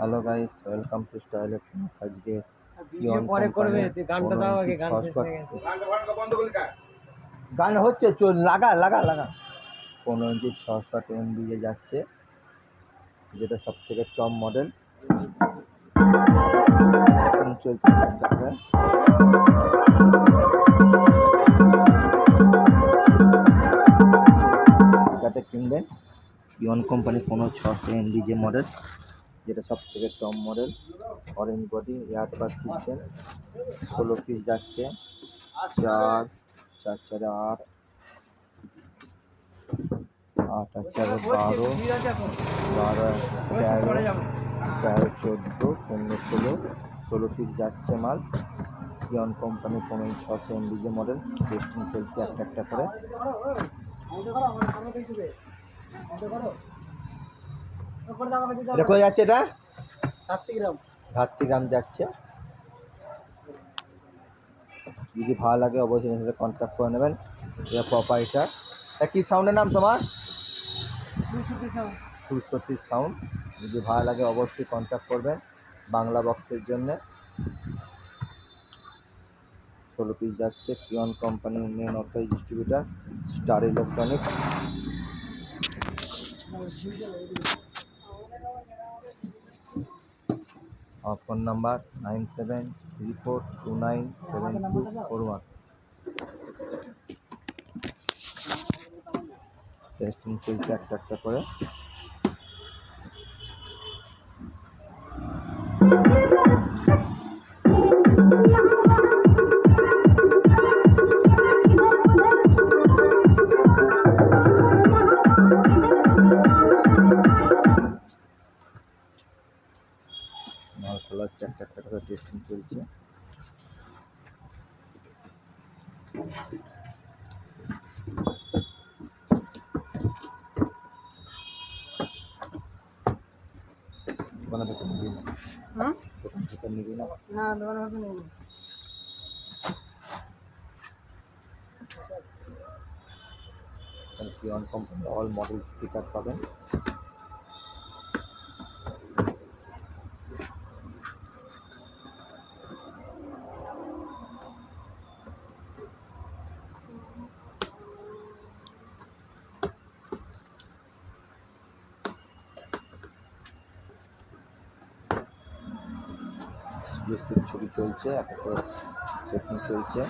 Hello guys, welcome to style electronics. আজকে video পরে করবে, তুই গানটা দাও আগে, গান শেষ হয়ে গেছে। গান হচ্ছে, চল লাগা লাগা লাগা। 15 ইঞ্চি 660 MB যাচ্ছে, যেটা সব থেকে টপ মডেল। এখন চলছে যাতে কিনবেন ইয়ন কোম্পানি 15600 MB যে মডেল, যেটা সব থেকে top model. Orange body, airbag system, 16 piece যাচ্ছে। 4 4 4 8 8 আর 4 12 12 13 13 14 15 16 16 পিস যাচ্ছে মাল। ইয়ন কোম্পানি 15600 MB যে মডেল। টেস্টিং চলছে একটা একটা করে। দেখো যাচ্ছে, এটা ঘাটতিগ্রাম যাচ্ছে। যদি ভালো লাগে অবশ্যই এর সাথে কন্ট্যাক্ট করে নেবেন। এটা প্রপাইটার। এটা কি সাউন্ডের নাম তোমার? সুরসতী সাউন্ড। যদি ভালো লাগে অবশ্যই কন্ট্যাক্ট করবেন বাংলা বক্সের জন্য। 16 পিস যাচ্ছে। কিয়ন কোম্পানির main authorise distributor star electronics. Phone number 9734297241। Testing চলছে একটা একটা করে। মাল খোলা হচ্ছে একটা একটা করে, টেস্টিং চলছে। দোকানে থেকে নিবি না? দোকান থেকে নিবি না? না, দোকানে বসে নেব। কিয়ন কোম্পানি অল মডেল স্পিকার পাবেন। এক্সক্লুসিভ ছবি চলছে, একটা করে চেকিং চলছে।